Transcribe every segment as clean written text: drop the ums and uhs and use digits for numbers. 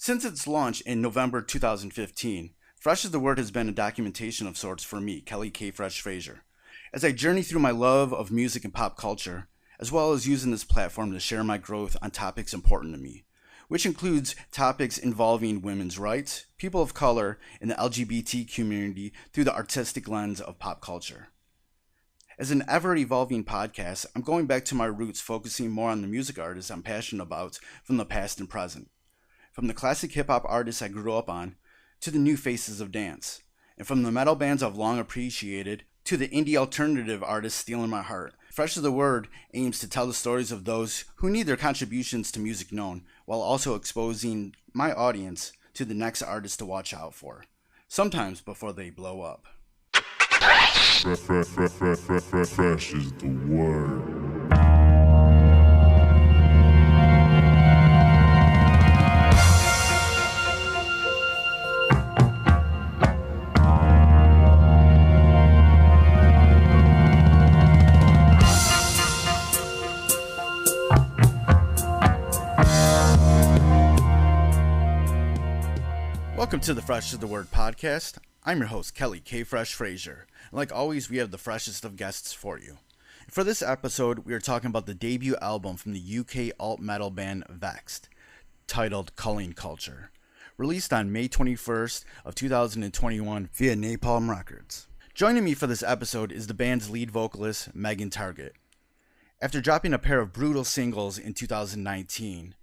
Since its launch in November 2015, Fresh is the Word has been a documentation of sorts for me, Kelly K. Fresh Frazier, as I journey through my love of music and pop culture, as well as using this platform to share my growth on topics important to me, which includes topics involving women's rights, people of color, and the LGBT community through the artistic lens of pop culture. As an ever-evolving podcast, I'm going back to my roots, focusing more on the music artists I'm passionate about from the past and present. From the classic hip-hop artists I grew up on, to the new faces of dance. And from the metal bands I've long appreciated, to the indie alternative artists stealing my heart. Fresh is the Word aims to tell the stories of those who need their contributions to music known, while also exposing my audience to the next artist to watch out for. Sometimes before they blow up. Fresh is the word. Welcome to the Fresh is the Word podcast. I'm your host, Kelly K. Fresh Frazier. And like always, we have the freshest of guests for you. For this episode, we are talking about the debut album from the UK alt-metal band VEXED, titled Culling Culture, released on May 21st of 2021 via Napalm Records. Joining me for this episode is the band's lead vocalist, Targett. After dropping a pair of brutal singles in 2019,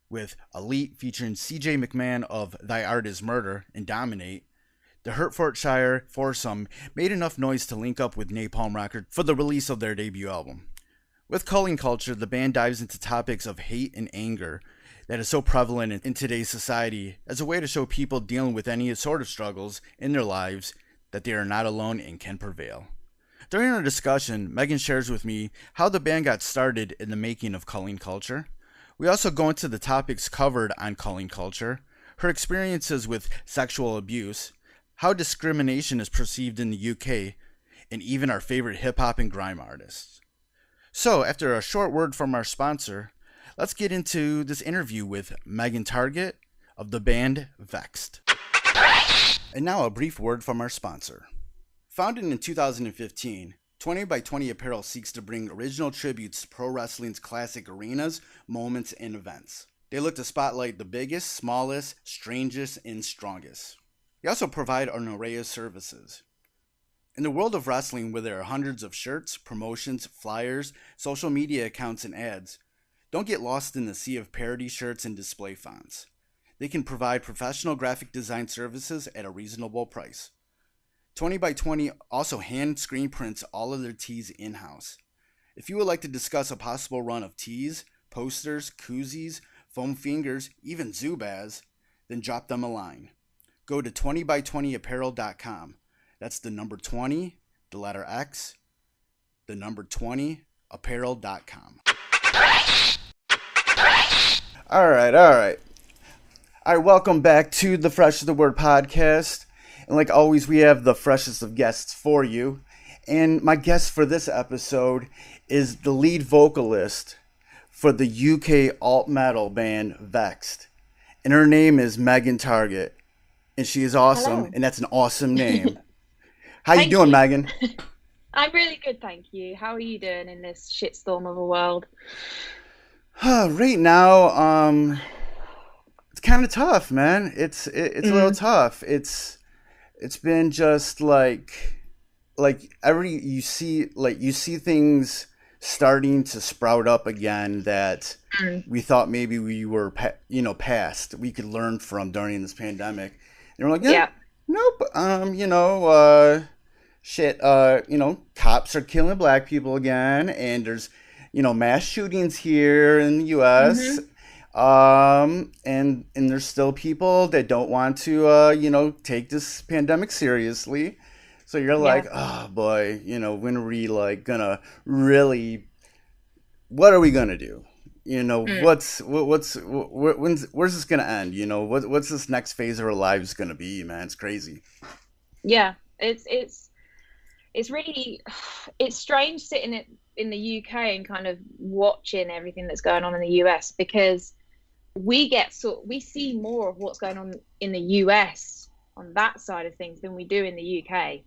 with Elite featuring CJ McMahon of Thy Art Is Murder and Dominate, the Hertfordshire foursome made enough noise to link up with Napalm Records for the release of their debut album. With Culling Culture, the band dives into topics of hate and anger that is so prevalent in today's society as a way to show people dealing with any sort of struggles in their lives that they are not alone and can prevail. During our discussion, Megan shares with me how the band got started in the making of Culling Culture. We also go into the topics covered on Culling Culture, her experiences with sexual abuse, how discrimination is perceived in the UK, and even our favorite hip-hop and grime artists. So, after a short word from our sponsor, let's get into this interview with Targett of the band VEXED. And now a brief word from our sponsor. Founded in 2015, 20 by 20 Apparel seeks to bring original tributes to pro wrestling's classic arenas, moments, and events. They look to spotlight the biggest, smallest, strangest, and strongest. They also provide an array of services. In the world of wrestling, where there are hundreds of shirts, promotions, flyers, social media accounts, and ads, don't get lost in the sea of parody shirts and display fonts. They can provide professional graphic design services at a reasonable price. 20 by 20 also hand screen prints all of their tees in-house. If you would like to discuss a possible run of tees, posters, koozies, foam fingers, even Zubaz, then drop them a line. Go to 20by20apparel.com. That's the number 20, the letter X, the number 20, apparel.com. All right, welcome back to the Fresh is the Word podcast. And like always, we have the freshest of guests for you. And my guest for this episode is the lead vocalist for the UK alt-metal band VEXED. And her name is Targett. And she is awesome. Hello. And that's an awesome name. How you Thank doing, you. Megan? I'm really good, thank you. How are you doing in this shitstorm of a world? Right now, it's kind of tough, man. It's a little tough. It's been just like you see things starting to sprout up again that we thought maybe we were past, we could learn from during this pandemic. And we're like, Yeah. nope. Cops are killing black people again, and there's mass shootings here in the US. And there's still people that don't want to, take this pandemic seriously. So you're like, oh boy, when are we gonna really, what are we gonna do? Where's this gonna end? What's this next phase of our lives gonna be, man? It's crazy. Yeah, it's really, it's strange sitting in the UK and kind of watching everything that's going on in the US, because we see more of what's going on in the US on that side of things than we do in the UK.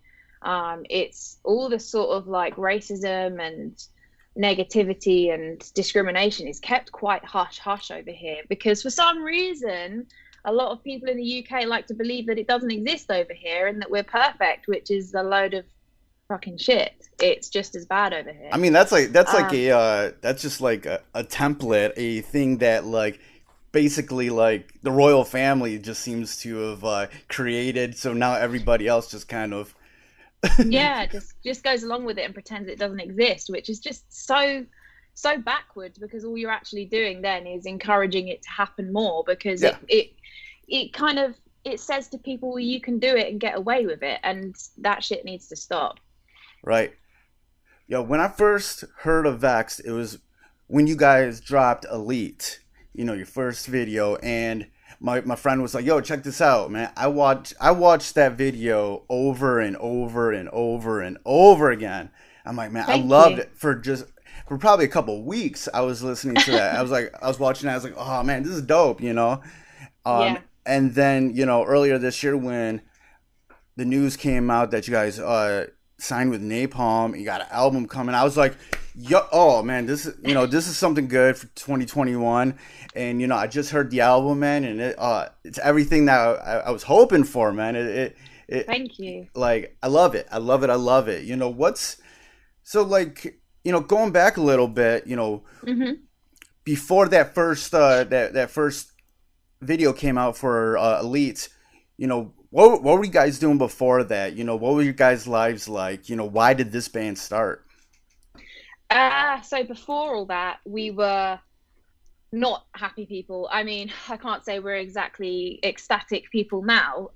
It's all the sort of like racism and negativity and discrimination is kept quite hush hush over here, because for some reason a lot of people in the UK like to believe that it doesn't exist over here and that we're perfect, which is a load of fucking shit. It's just as bad over here. I mean, that's like that's just like a template, a thing that like basically like the royal family just seems to have created. So now everybody else just kind of yeah, just goes along with it and pretends it doesn't exist, which is just so backwards, because all you're actually doing then is encouraging it to happen more, because it kind of, it says to people, well, you can do it and get away with it, and that shit needs to stop. Right. Yo, when I first heard of VEXED, it was when you guys dropped Elite, you know, your first video, and my friend was like, yo, check this out, man. I watched that video over and over and over and over again. I'm like, man, I loved it for probably a couple of weeks. I was listening to that. I was watching that. I was like, oh man, this is dope, you know? And then, you know, earlier this year when the news came out that you guys signed with Napalm, you got an album coming, I was like, yo, oh man, this is something good for 2021. And you know, I just heard the album, man, and it's everything that I was hoping for, man. It Thank you. Like, I love it. You know, so like, you know, going back a little bit, you know, before that first that first video came out for Elite, you know, what were you guys doing before that? You know, what were your guys' lives like? You know, why did this band start? So before all that, we were not happy people. I mean, I can't say we're exactly ecstatic people now,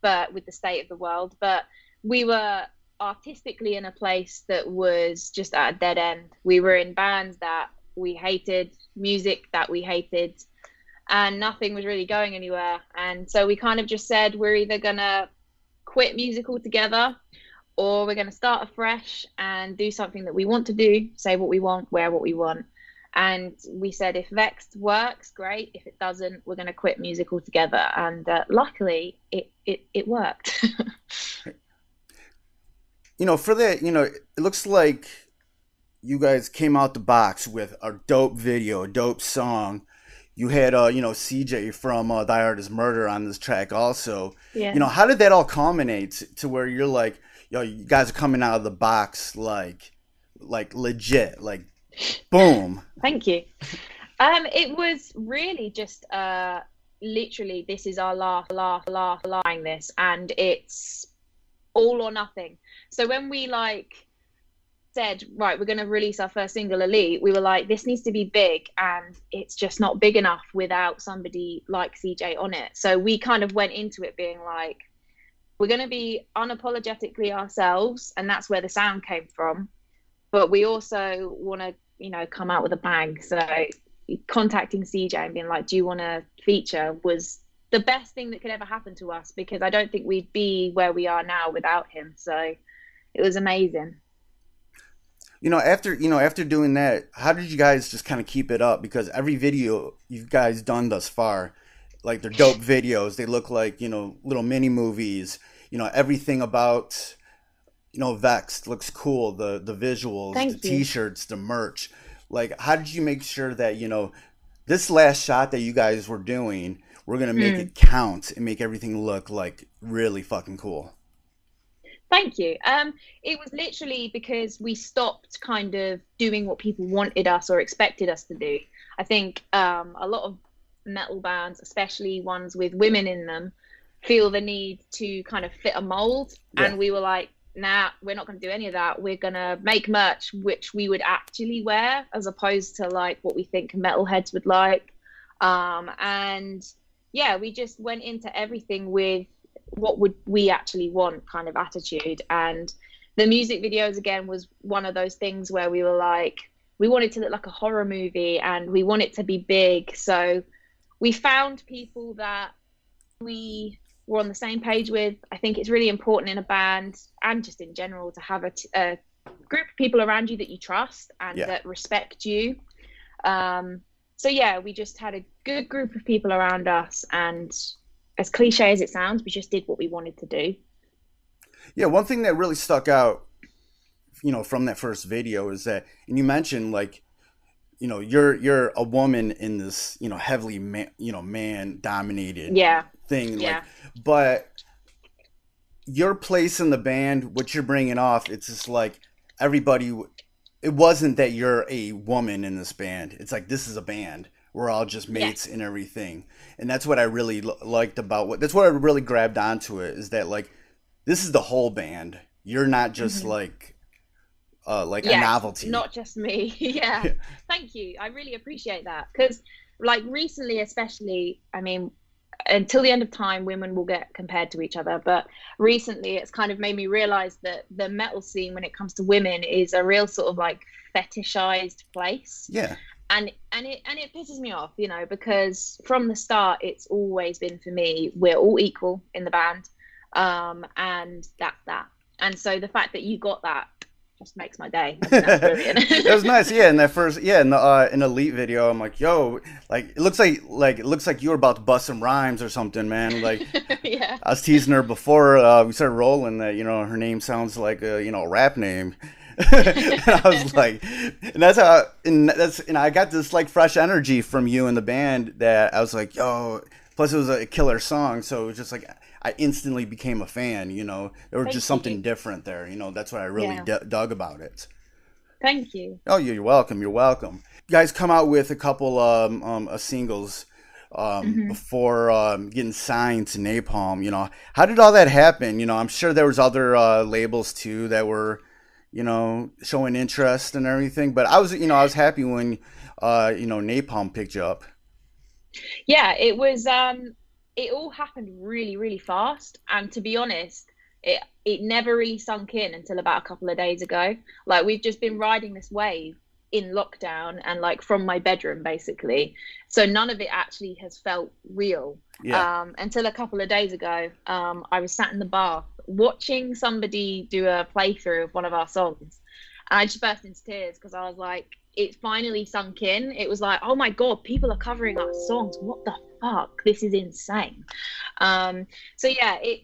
but with the state of the world, but we were artistically in a place that was just at a dead end. We were in bands that we hated, music that we hated, and nothing was really going anywhere. And so we kind of just said, we're either gonna quit music altogether, or we're going to start afresh and do something that we want to do, say what we want, wear what we want. And we said, if VEXED works, great. If it doesn't, we're going to quit music altogether. And luckily, it worked. You know, for that, you know, it looks like you guys came out the box with a dope video, a dope song. You had, you know, CJ from Die Artist Murder on this track also. Yeah. You know, how did that all culminate to where you're like, yo, you guys are coming out of the box like legit, like boom. Thank you. It was really just literally, this is our last line this, and it's all or nothing. So when we like said, right, we're going to release our first single, Elite, we were like, this needs to be big, and it's just not big enough without somebody like CJ on it. So we kind of went into it being like, we're going to be unapologetically ourselves, and that's where the sound came from. But we also want to, you know, come out with a bang. So contacting CJ and being like, do you want to feature, was the best thing that could ever happen to us, because I don't think we'd be where we are now without him. So it was amazing. You know, after doing that, how did you guys just kind of keep it up? Because every video you guys done thus far, like, they're dope videos. They look like, you know, little mini movies. You know, everything about, you know, VEXED looks cool. The visuals, the T-shirts, the merch. Like, how did you make sure that, you know, this last shot that you guys were doing, we're gonna make it count and make everything look like really fucking cool? Thank you. It was literally because we stopped kind of doing what people wanted us or expected us to do. I think a lot of metal bands, especially ones with women in them, feel the need to kind of fit a mold. Yeah. And we were like, nah, we're not going to do any of that. We're going to make merch which we would actually wear, as opposed to like what we think metalheads would like. And yeah, we just went into everything with what would we actually want kind of attitude. And the music videos, again, was one of those things where we were like, we wanted to look like a horror movie and we want it to be big. So we found people that we were on the same page with. I think it's really important in a band and just in general to have a group of people around you that you trust and that respect you. So yeah, we just had good group of people around us, and as cliche as it sounds, we just did what we wanted to do. Yeah, one thing that really stuck out, from that first video is that, and you mentioned like, you're a woman in this, heavily man dominated Yeah, thing, like, yeah, but your place in the band, what you're bringing off, it's just like everybody. It wasn't that you're a woman in this band. It's like this is a band. We're all just mates yes. and everything, and that's what I really liked about what. That's what I really grabbed onto it, is that like this is the whole band. You're not just Hmm. like a Yes, novelty. not just me. Yeah, thank you. I really appreciate that because, like, recently, especially, I mean, until the end of time, women will get compared to each other. But recently, it's kind of made me realize that the metal scene, when it comes to women, is a real sort of like fetishized place. Yeah. And it pisses me off, because from the start, it's always been for me, we're all equal in the band, and that's that. And so the fact that you got that just makes my day. I think that's brilliant. It was nice, yeah. In that first, yeah, in the Elite video, I'm like, yo, like it looks like you were about to bust some rhymes or something, man. Like Yeah. I was teasing her before we started rolling that her name sounds like a rap name. And I was like, and that's how, and I got this like fresh energy from you and the band that I was like, yo. Plus, it was a killer song, so it was just like I instantly became a fan. There was just Thank something you. different there. That's what I really Yeah. dug about it. Thank you. Oh, you're welcome. You're welcome. You guys come out with a couple singles Hmm. before getting signed to Napalm. How did all that happen? I'm sure there was other labels too that were, showing interest and everything. But I was happy when, Napalm picked you up. Yeah, it all happened really, really fast. And to be honest, it never really sunk in until about a couple of days ago. Like we've just been riding this wave in lockdown and like from my bedroom basically. So none of it actually has felt real. Yeah. Until a couple of days ago, I was sat in the bath watching somebody do a playthrough of one of our songs. And I just burst into tears because I was like, it finally sunk in. It was like, oh my God, people are covering our songs. What the fuck? This is insane. So yeah, it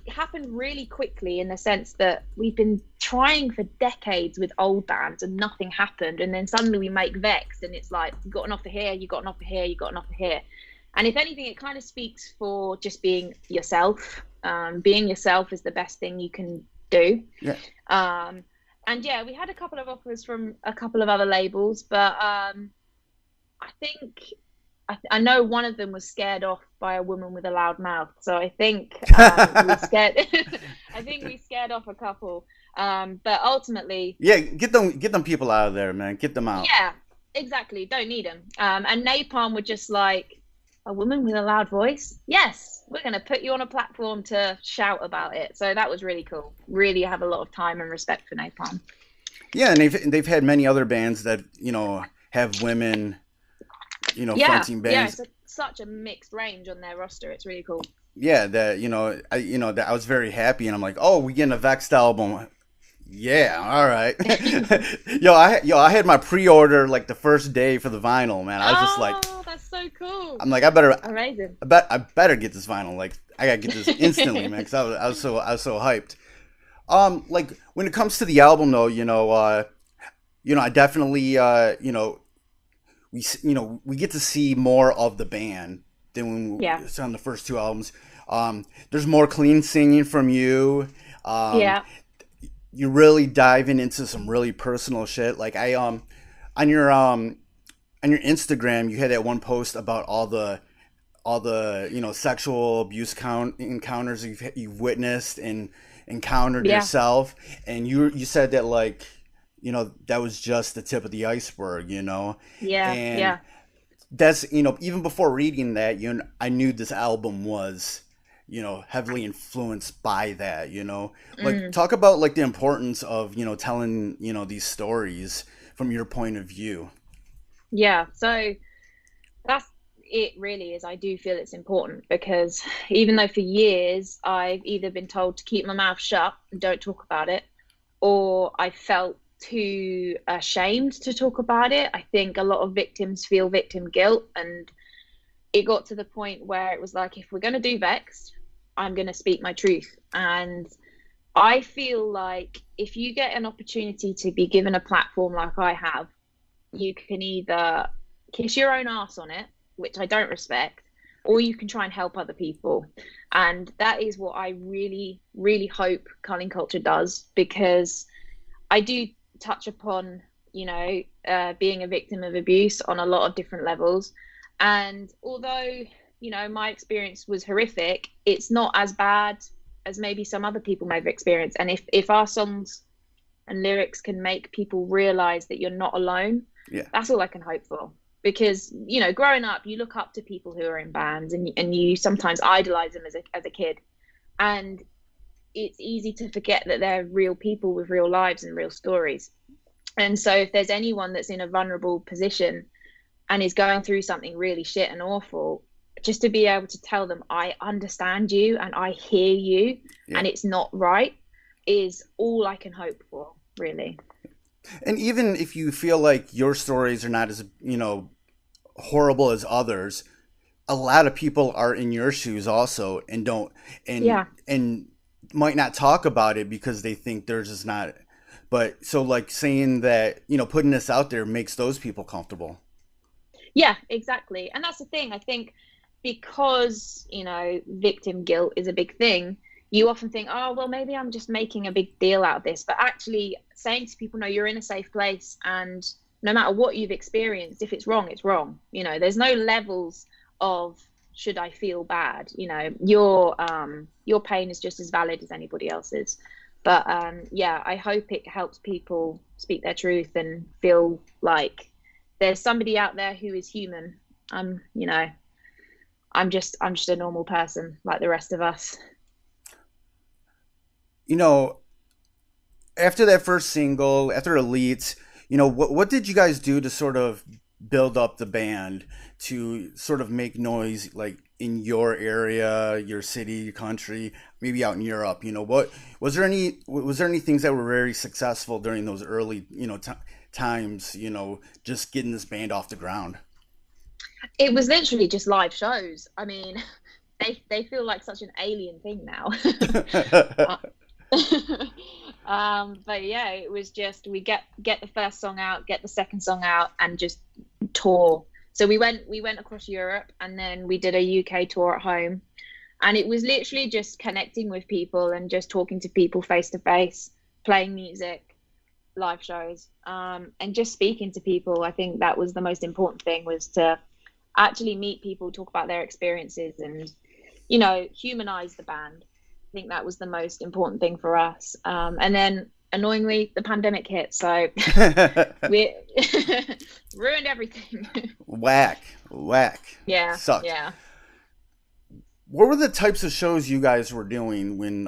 happened really quickly in the sense that we've been trying for decades with old bands and nothing happened. And then suddenly we make VEXED and it's like, you got an offer here, you got an offer here, you got an offer here. And if anything, it kind of speaks for just being yourself. Being yourself is the best thing you can do. Yeah. And yeah, we had a couple of offers from a couple of other labels, but I think I know one of them was scared off by a woman with a loud mouth. So I think we scared. I think we scared off a couple. But ultimately, Yeah, get them people out of there, man. Get them out. yeah, exactly. Don't need them. And Napalm were just like, a woman with a loud voice? Yes, we're going to put you on a platform to shout about it. So that was really cool. Really have a lot of time and respect for Napalm. Yeah, and they've had many other bands that have women, Yeah, fronting yeah, bands. such a mixed range on their roster. It's really cool. Yeah, that that I was very happy, and I'm like, oh, we getting a VEXED album. Yeah, all right. I had my pre-order like the first day for the vinyl, man. I was just like, Oh, that's so cool. I'm like, I better, Amazing. I better get this vinyl. Like, I gotta get this instantly, man, because I was so hyped. Like when it comes to the album, though, I definitely, we get to see more of the band than when Yeah. it's on the first two albums. There's more clean singing from you. Yeah. You're really diving into some really personal shit. Like on your Instagram, you had that one post about all the sexual abuse encounters you've witnessed and encountered Yeah. yourself, and you said that like that was just the tip of the iceberg, Yeah. and Yeah. that's even before reading that, I knew this album was heavily influenced by that, like talk about like the importance of telling these stories from your point of view. Yeah. So that's it really is. I do feel it's important because even though for years I've either been told to keep my mouth shut and don't talk about it, or I felt too ashamed to talk about it. I think a lot of victims feel victim guilt, and it got to the point where it was like, if we're going to do Vexed, I'm going to speak my truth. And I feel like if you get an opportunity to be given a platform like I have, you can either kiss your own ass on it, which I don't respect, or you can try and help other people. And that is what I really, really hope Culling Culture does, because I do touch upon, being a victim of abuse on a lot of different levels. And although, my experience was horrific, it's not as bad as maybe some other people may have experienced. And if our songs and lyrics can make people realize that you're not alone, that's all I can hope for. Because, growing up, you look up to people who are in bands, and you sometimes idolize them as a kid. And it's easy to forget that they're real people with real lives and real stories. And so if there's anyone that's in a vulnerable position and is going through something really shit and awful, just to be able to tell them, I understand you and I hear you, and it's not right, is all I can hope for, really. And even if you feel like your stories are not as, horrible as others, a lot of people are in your shoes also and and might not talk about it because they think theirs is not. But so like saying that, putting this out there makes those people comfortable. Yeah, exactly. And that's the thing. I think because, victim guilt is a big thing, you often think, oh, well, maybe I'm just making a big deal out of this. But actually saying to people, no, you're in a safe place, and no matter what you've experienced, if it's wrong, it's wrong. There's no levels of should I feel bad. Your pain is just as valid as anybody else's. But I hope it helps people speak their truth and feel like there's somebody out there who is human. I'm just a normal person like the rest of us. After that first single, after Elite, what did you guys do to sort of build up the band, to sort of make noise like in your area, your city, your country, maybe out in Europe? What was there any things that were very successful during those early times, just getting this band off the ground? It was literally just live shows. I mean, they feel like such an alien thing now. But yeah, it was just, we get the first song out, get the second song out, and just tour. So we went across Europe, and then we did a UK tour at home, and it was literally just connecting with people and just talking to people face to face, playing music, live shows, and just speaking to people. I think that was the most important thing, was to actually meet people, talk about their experiences, and humanize the band. I think that was the most important thing for us. And then annoyingly, the pandemic hit, so we ruined everything. Whack. Yeah. Sucked. Yeah. What were the types of shows you guys were doing when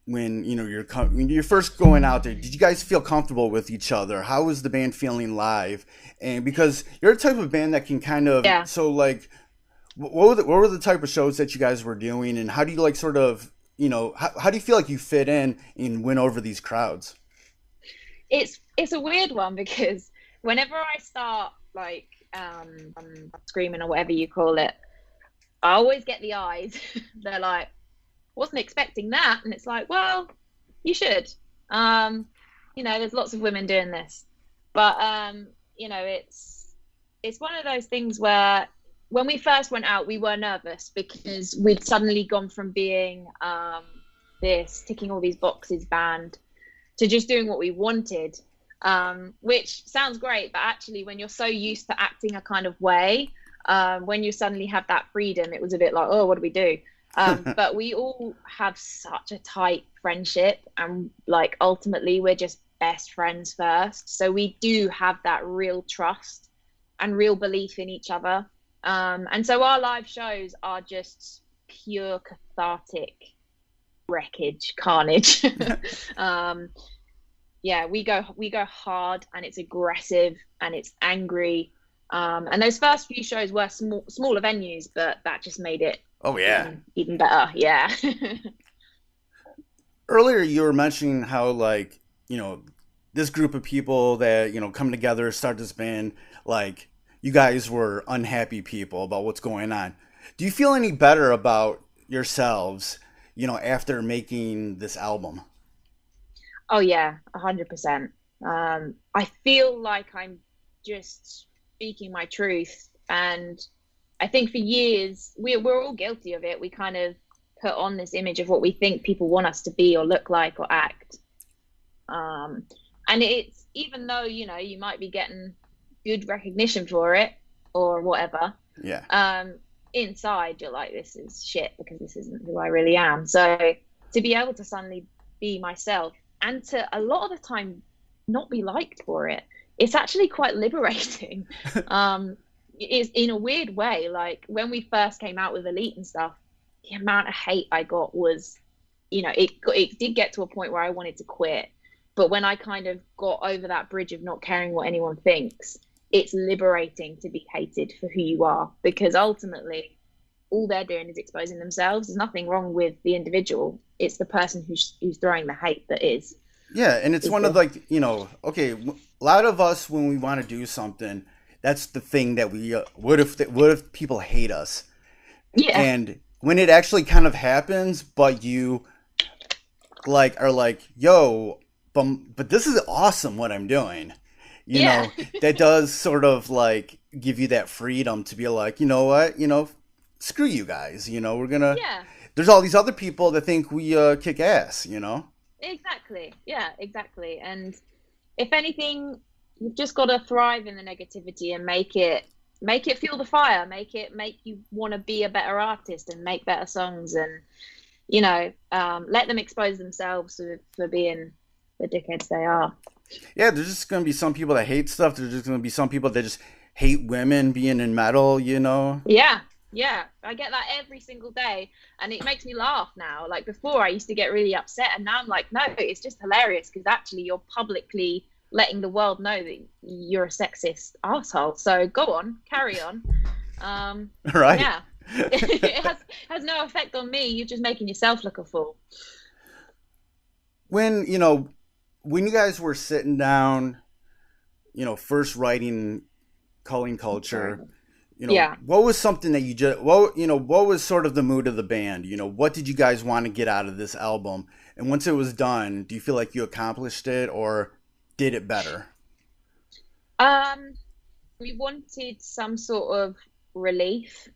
you're first going out there? Did you guys feel comfortable with each other? How was the band feeling live? And because you're a type of band that can kind of so like, what were the type of shows that you guys were doing, and how do you like sort of how do you feel like you fit in and win over these crowds? It's a weird one, because whenever I start like screaming or whatever you call it, I always get the eyes. They're like, wasn't expecting that. And it's like, well, you should. There's lots of women doing this, but it's one of those things where when we first went out, we were nervous because we'd suddenly gone from being this ticking all these boxes band to just doing what we wanted, which sounds great, but actually when you're so used to acting a kind of way, when you suddenly have that freedom, it was a bit like, oh, what do we do? But we all have such a tight friendship, and like ultimately we're just best friends first, so we do have that real trust and real belief in each other. And so our live shows are just pure cathartic wreckage, carnage. We go hard, and it's aggressive, and it's angry. And those first few shows were smaller venues, but that just made it even better. Yeah. Earlier you were mentioning how like, this group of people that, come together, start this band, like, you guys were unhappy people about what's going on. Do you feel any better about yourselves, after making this album? Oh yeah, 100%. I feel like I'm just speaking my truth, and I think for years we're all guilty of it. We kind of put on this image of what we think people want us to be or look like or act. And it's, even though, you might be getting good recognition for it or whatever, Yeah. inside you're like, this is shit because this isn't who I really am. So to be able to suddenly be myself, and to a lot of the time not be liked for it, it's actually quite liberating. Is in a weird way, like when we first came out with Elite and stuff, the amount of hate I got was, it did get to a point where I wanted to quit. But when I kind of got over that bridge of not caring what anyone thinks, it's liberating to be hated for who you are, because ultimately all they're doing is exposing themselves. There's nothing wrong with the individual. It's the person who's throwing the hate that is. Yeah, and it's one of, like, okay, a lot of us, when we want to do something, that's the thing that we, what if people hate us? Yeah. And when it actually kind of happens, but you are like, yo, but this is awesome what I'm doing. That does sort of like give you that freedom to be like, you know what, screw you guys. We're gonna. Yeah. There's all these other people that think we kick ass. Exactly. Yeah, exactly. And if anything, you've just got to thrive in the negativity and make it fuel the fire, make you want to be a better artist and make better songs, and let them expose themselves for being the dickheads they are. Yeah, there's just gonna be some people that hate stuff. There's just gonna be some people that just hate women being in metal. Yeah, I get that every single day, and it makes me laugh now. Like before, I used to get really upset, and now I'm like, no, it's just hilarious, because actually you're publicly letting the world know that you're a sexist asshole. So go on, carry on. Right. Yeah. It has no effect on me. You're just making yourself look a fool. When you guys were sitting down, first writing Culling Culture, what was something that you just, what was sort of the mood of the band? What did you guys want to get out of this album? And once it was done, do you feel like you accomplished it or did it better? We wanted some sort of relief,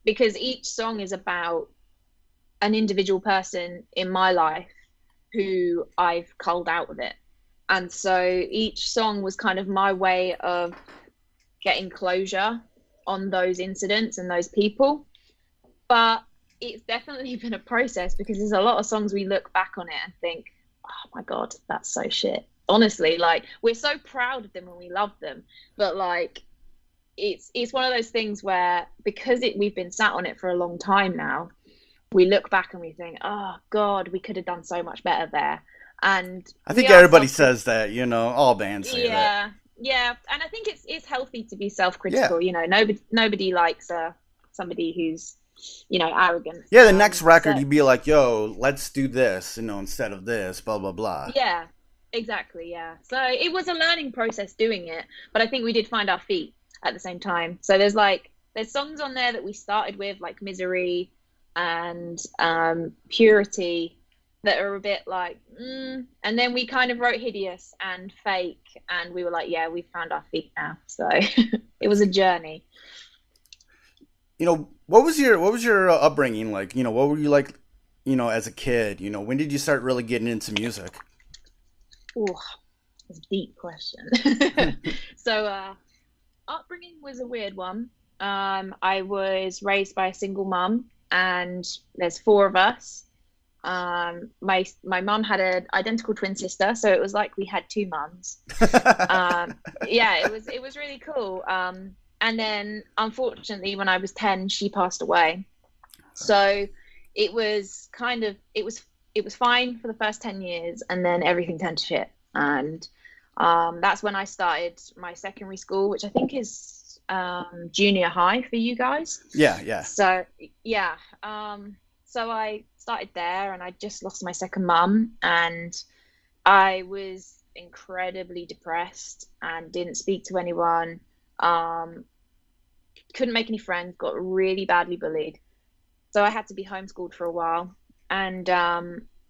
because each song is about an individual person in my life who I've culled out of it. And so each song was kind of my way of getting closure on those incidents and those people. But it's definitely been a process, because there's a lot of songs we look back on it and think, oh my God, that's so shit. Honestly, like, we're so proud of them and we love them. But like, it's one of those things where, because we've been sat on it for a long time now, we look back and we think, oh God, we could have done so much better there. And I think everybody says that, all bands say that. Yeah. And I think it's healthy to be self-critical. Yeah. Nobody likes somebody who's, arrogant. Yeah, the next record, you'd be like, yo, let's do this, instead of this, blah, blah, blah. Yeah, exactly, yeah. So it was a learning process doing it, but I think we did find our feet at the same time. So there's songs on there that we started with, like Misery and Purity, that are a bit like, and then we kind of wrote Hideous and Fake, and we were like, yeah, we've found our feet now. So it was a journey. What was your upbringing like? What were you like, as a kid? When did you start really getting into music? Oh, that's a deep question. So upbringing was a weird one. I was raised by a single mum, and there's 4 of us. My mum had an identical twin sister, so it was like we had 2 mums. Yeah, it was really cool. And then unfortunately, when I was 10, she passed away. So it was fine for the first 10 years, and then everything turned to shit. And that's when I started my secondary school, which I think is junior high for you guys. Yeah. So yeah. So I started there, and I just lost my second mum, and I was incredibly depressed and didn't speak to anyone. Um, couldn't make any friends, got really badly bullied. So I had to be homeschooled for a while. And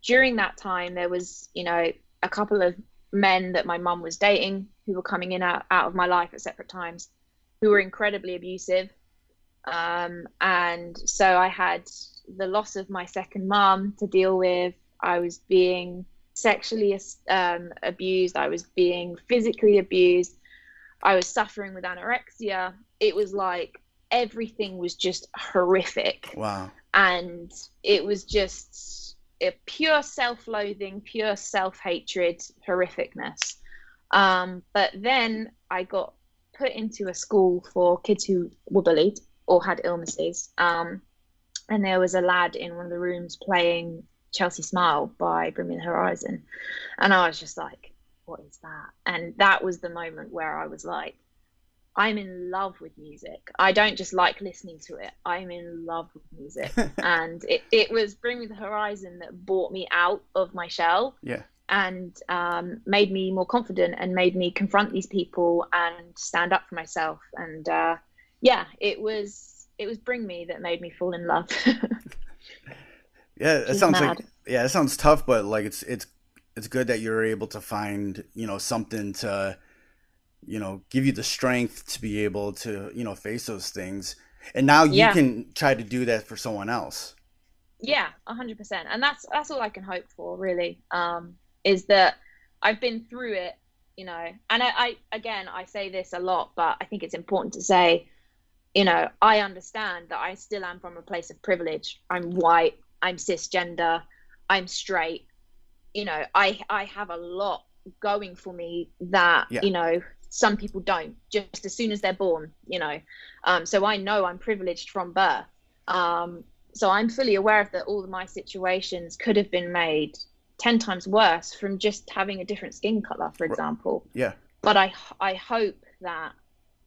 during that time, there was, a couple of men that my mum was dating who were coming in out of my life at separate times, who were incredibly abusive. And so I had the loss of my second mum to deal with. I was being sexually abused. I was being physically abused. I was suffering with anorexia. It was like everything was just horrific. Wow. And it was just a pure self-loathing, pure self-hatred, horrificness. But then I got put into a school for kids who were bullied or had illnesses. And there was a lad in one of the rooms playing Chelsea Smile by Bring Me the Horizon. And I was just like, what is that? And that was the moment where I was like, I'm in love with music. I don't just like listening to it. I'm in love with music. And it was Bring Me the Horizon that brought me out of my shell. Yeah. And made me more confident and made me confront these people and stand up for myself. And it was Bring Me that made me fall in love. Yeah, it sounds mad. It sounds tough, but like it's good that you're able to find, something to, give you the strength to be able to, face those things. And now you can try to do that for someone else. Yeah, 100%. And that's all I can hope for, really, is that I've been through it, and I say this a lot, but I think it's important to say, I understand that I still am from a place of privilege. I'm white, I'm cisgender, I'm straight. I have a lot going for me that, some people don't, just as soon as they're born, so I know I'm privileged from birth. So I'm fully aware that all of my situations could have been made 10 times worse from just having a different skin color, for example. Yeah. But I hope that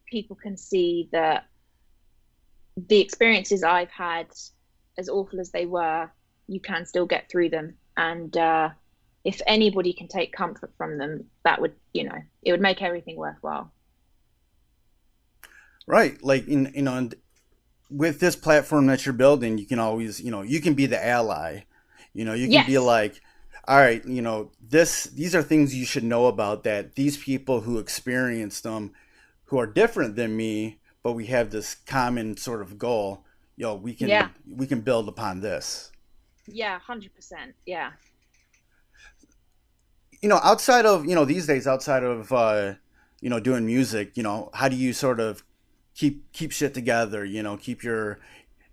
people can see that the experiences I've had, as awful as they were, you can still get through them. And if anybody can take comfort from them, that would, it would make everything worthwhile. Right. Like, with this platform that you're building, you can always, you can be the ally. You can be like, all right, these are things you should know about, that these people who experienced them, who are different than me, but we have this common sort of goal, we can build upon this. Yeah, 100%. Yeah. Outside of, these days, outside of, doing music, how do you sort of keep shit together, keep your,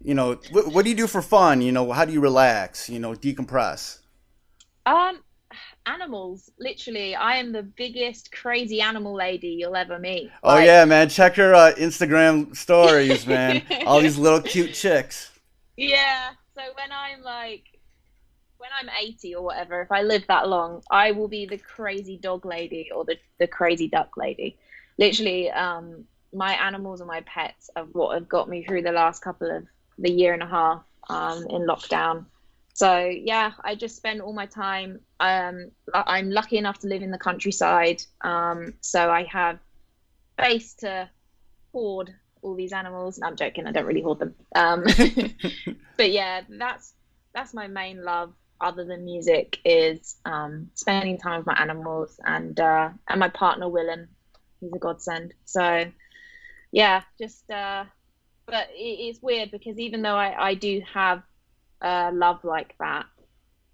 what do you do for fun? How do you relax, decompress? Animals, literally. I am the biggest crazy animal lady you'll ever meet. Oh yeah, man. Check her Instagram stories, man. All these little cute chicks. Yeah. So when I'm 80 or whatever, if I live that long, I will be the crazy dog lady or the crazy duck lady. Literally, my animals and my pets are what have got me through the year and a half in lockdown. So yeah, I just spend all my time. I'm lucky enough to live in the countryside, so I have space to hoard all these animals. No, I'm joking, I don't really hoard them. But yeah, that's my main love, other than music, is spending time with my animals and my partner Willem. He's a godsend. So yeah, just but it's weird because even though I do have love like that,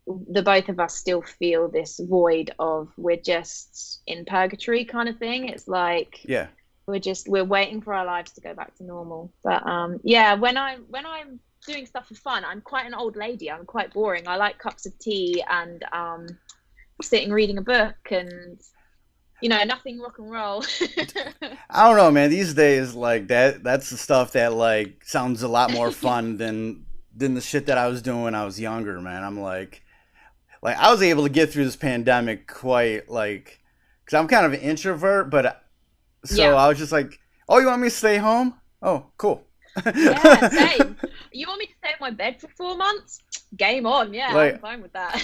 the both of us still feel this void of we're just in purgatory kind of thing. It's like we're waiting for our lives to go back to normal. But when I'm doing stuff for fun, I'm quite an old lady. I'm quite boring. I like cups of tea and sitting reading a book and nothing rock and roll. I don't know, man. These days, like that's the stuff that like sounds a lot more fun than the shit that I was doing when I was younger, man. I'm like I was able to get through this pandemic quite like, because I'm kind of an introvert, but I was just like, oh, you want me to stay home? Oh, cool. Yeah, same. You want me to stay in my bed for 4 months? Game on. Yeah, I'm fine with that.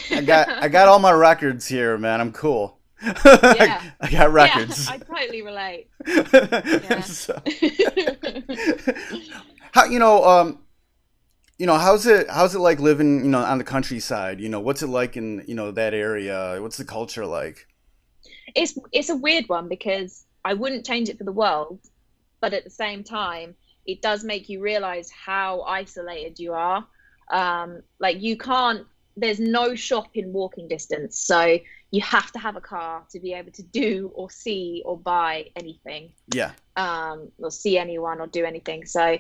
I got all my records here, man. I'm cool. Yeah. I got records. Yeah, I totally relate. Yeah. So, how how's it like living on the countryside? What's it like in that area? What's the culture like? It's a weird one because I wouldn't change it for the world, but at the same time, it does make you realize how isolated you are. Like you can't, there's no shop in walking distance, so you have to have a car to be able to do or see or buy anything. Yeah. Or see anyone or do anything. So,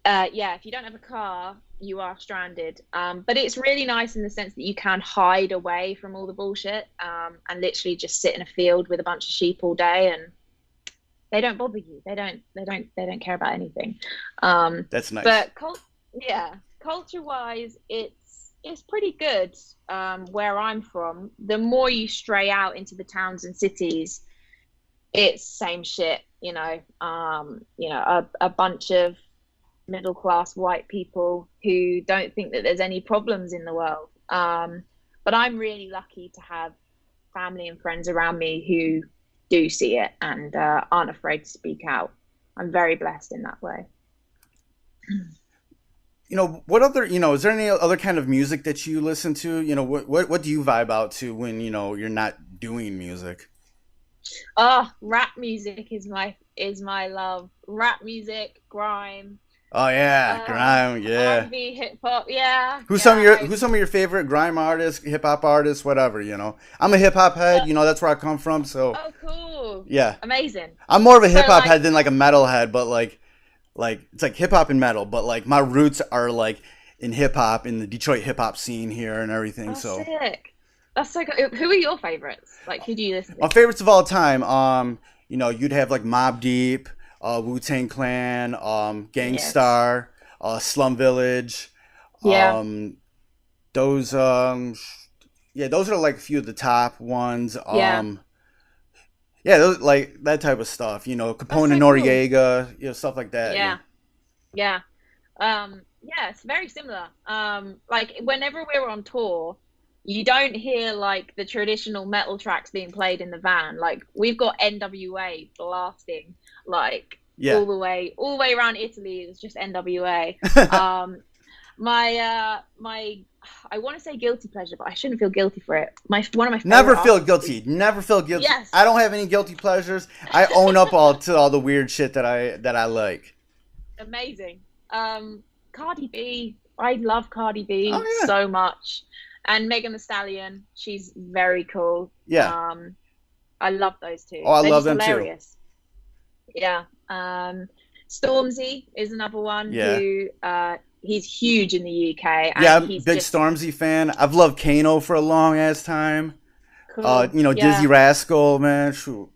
yeah, if you don't have a car, you are stranded. But it's really nice in the sense that you can hide away from all the bullshit, and literally just sit in a field with a bunch of sheep all day, and they don't bother you. They don't care about anything. That's nice. But culture-wise, it's pretty good. Where I'm from, the more you stray out into the towns and cities, it's same shit. A bunch of middle-class white people who don't think that there's any problems in the world. But I'm really lucky to have family and friends around me who do see it and aren't afraid to speak out. I'm very blessed in that way. What other, is there any other kind of music that you listen to? What do you vibe out to when, you're not doing music? Oh, rap music is my love. Rap music, grime. Oh yeah, grime, yeah. R&B, hip hop, yeah. Who's some of your favorite grime artists, hip hop artists, whatever? I'm a hip hop head. That's where I come from. So. Oh, cool. Yeah. Amazing. I'm more of a hip hop head than like a metal head, but like it's like hip hop and metal, but like my roots are like in hip hop, in the Detroit hip hop scene here and everything. Oh, so sick. That's so good. Who are your favorites? Like, who do you listen to? My favorites of all time. You'd have like Mobb Deep, Wu-Tang Clan, Gangstar, Slum Village. Yeah. Those those are like a few of the top ones. Yeah, those, like that type of stuff. Capone and Noriega, cool. Stuff like that. Yeah. Yeah, it's very similar. Like whenever we're on tour, you don't hear like the traditional metal tracks being played in the van. Like we've got NWA blasting like all the way around Italy. It's just NWA. I want to say guilty pleasure, but I shouldn't feel guilty for it. One of my favorite Never feel guilty. Yes. I don't have any guilty pleasures. I own up to all the weird shit that I like. Amazing. Cardi B. I love Cardi B so much. And Megan Thee Stallion, she's very cool. Yeah. I love those two. Oh, I They're love them hilarious. Too. Yeah. Stormzy is another one who he's huge in the UK. And I'm a big Stormzy fan. I've loved Kano for a long ass time. Cool. Dizzy Rascal, man. Shoot.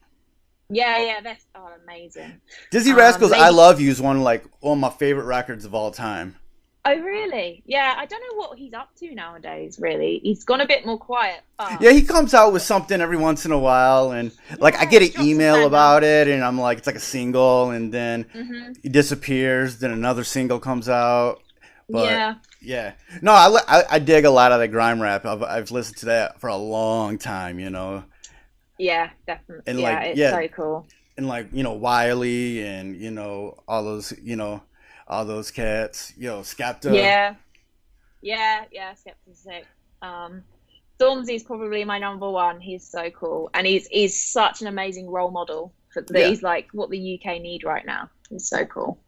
Yeah, that's amazing. Dizzy Rascal's I Love You is one of my favorite records of all time. Oh, really? Yeah, I don't know what he's up to nowadays, really. He's gone a bit more quiet. But... Yeah, he comes out with something every once in a while, and I get an email about it, and I'm like, it's like a single, and then he disappears, then another single comes out. But, yeah. No, I dig a lot of that grime rap. I've listened to that for a long time, Yeah, definitely. And it's so cool. And Wiley and, all those, all those cats, Skepta. Yeah, Skepta's sick. Stormzy's probably my number one. He's so cool, and he's such an amazing role model he's like what the UK need right now. He's so cool.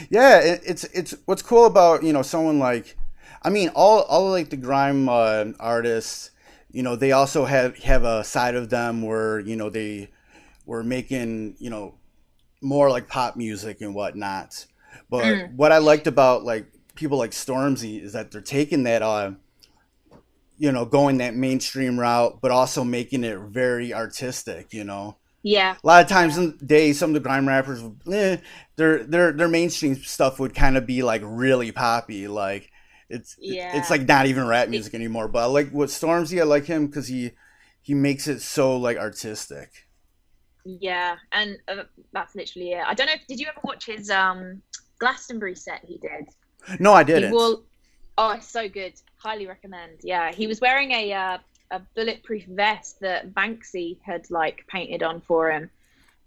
Yeah, it's what's cool about someone like, all like the grime artists, they also have a side of them where they were making more like pop music and whatnot. But what I liked about like people like Stormzy is that they're taking that going that mainstream route, but also making it very artistic. Yeah. A lot of times in the day, some of the grime rappers, their mainstream stuff would kind of be like really poppy, like it's like not even rap music anymore. But I like what Stormzy, I like him because he makes it so like artistic. Yeah, and that's literally it. I don't know did you ever watch his Glastonbury set he did? No, I didn't. Oh, it's so good. Highly recommend. Yeah, he was wearing a a bulletproof vest that Banksy had like painted on for him,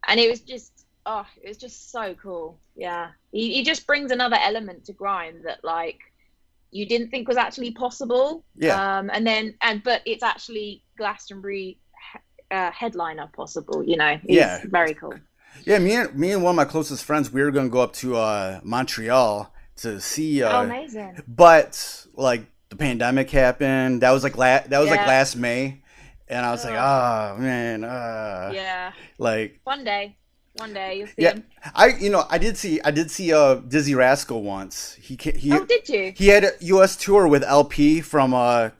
and it was just so cool. Yeah, he just brings another element to grime that like you didn't think was actually possible. Yeah. But it's actually Glastonbury headliner possible. You know, Yeah. it's very cool. Yeah, me and one of my closest friends, we were gonna go up to Montreal to see. Oh, amazing! But like the pandemic happened. That was like like last May, and I was like, Ugh. oh man, Yeah, like one day you'll see yeah. him. I did see Dizzy Rascal once. Oh, did you? He had a U.S. tour with LP from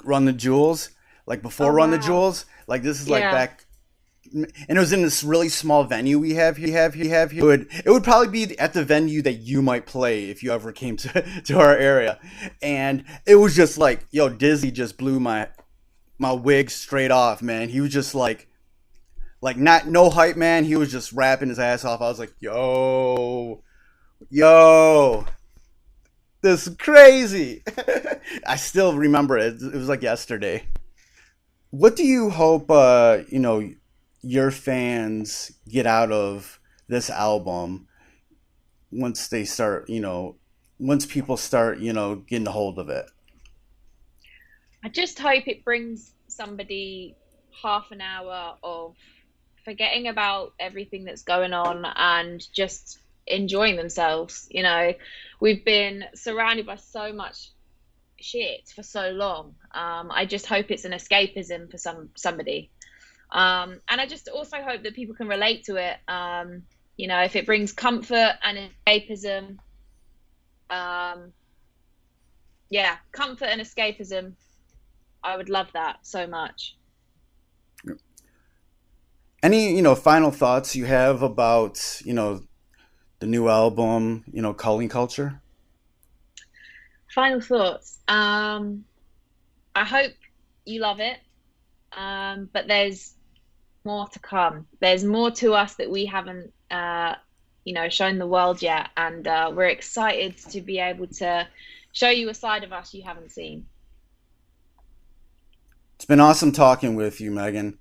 Run the Jewels, like before Oh, Run the wow. Jewels. Like this is like Yeah. back. And it was in this really small venue we have here. It would probably be at the venue that you might play if you ever came to our area. And it was just like, yo, Dizzy just blew my wig straight off, man. He was just like no hype, man. He was just rapping his ass off. I was like, yo, this is crazy. I still remember it. It was like yesterday. What do you hope, your fans get out of this album once they start, once people start, getting a hold of it? I just hope it brings somebody half an hour of forgetting about everything that's going on and just enjoying themselves. You know, we've been surrounded by so much shit for so long. I just hope it's an escapism for somebody. And I just also hope that people can relate to it. If it brings comfort and escapism, comfort and escapism, I would love that so much. Any, final thoughts you have about, the new album, Culling Culture? Final thoughts. I hope you love it. But there's more to come. There's more to us that we haven't, shown the world yet. And we're excited to be able to show you a side of us you haven't seen. It's been awesome talking with you, Megan.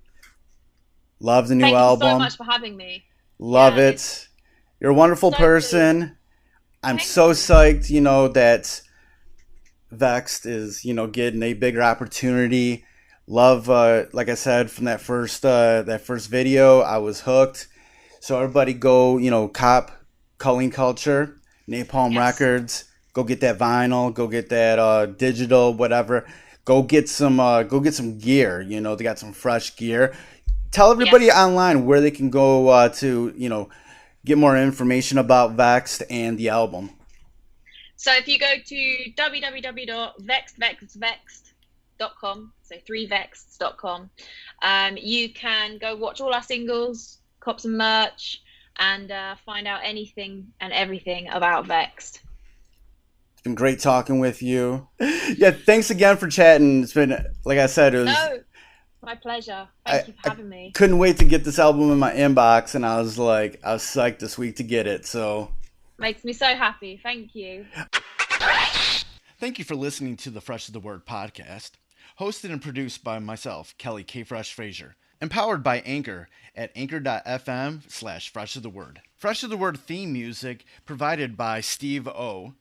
Love the new album. Thank you so much for having me. Love it. You're a wonderful person. Good. I'm so psyched, that VEXED is, getting a bigger opportunity. Love, like I said, from that first video, I was hooked. So everybody go, cop Culling Culture, Napalm Records. Go get that vinyl. Go get that digital, whatever. Go get some gear. They got some fresh gear. Tell everybody online where they can go to, get more information about VEXED and the album. So if you go to www.vexed.com, so 3vexed.com, you can go watch all our singles, cop some merch, and find out anything and everything about VEXED. It's been great talking with you. Yeah, thanks again for chatting. It's been, like I said, it was... No, my pleasure. Thank you for having me. Couldn't wait to get this album in my inbox, and I was psyched this week to get it, so... Makes me so happy. Thank you. Thank you for listening to the Fresh is the Word podcast, hosted and produced by myself, Kelly K. Fresh Frazier, empowered by Anchor at anchor.fm/Fresh is the Word. Fresh is the Word theme music provided by Steve O.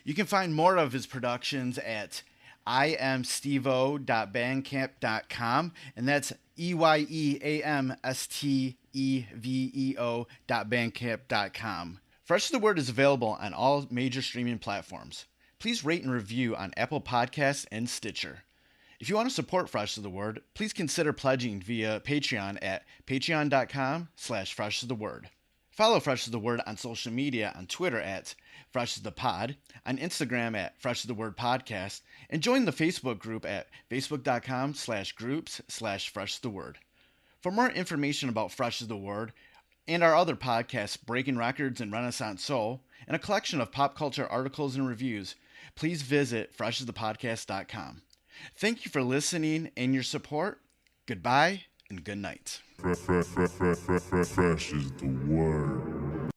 You can find more of his productions at iamsteveo.bandcamp.com, and that's EYEAMSTEVEO.bandcamp.com. Fresh is the Word is available on all major streaming platforms. Please rate and review on Apple Podcasts and Stitcher. If you want to support Fresh is the Word, please consider pledging via Patreon at patreon.com/Fresh is the Word. Follow Fresh is the Word on social media on Twitter at Fresh is the Pod, on Instagram at Fresh is the Word Podcast, and join the Facebook group at facebook.com/groups/Fresh is the Word. For more information about Fresh is the Word and our other podcasts, Breaking Records and Renaissance Soul, and a collection of pop culture articles and reviews, please visit freshasthepodcast.com. Thank you for listening and your support. Goodbye and good night. Fresh is the word.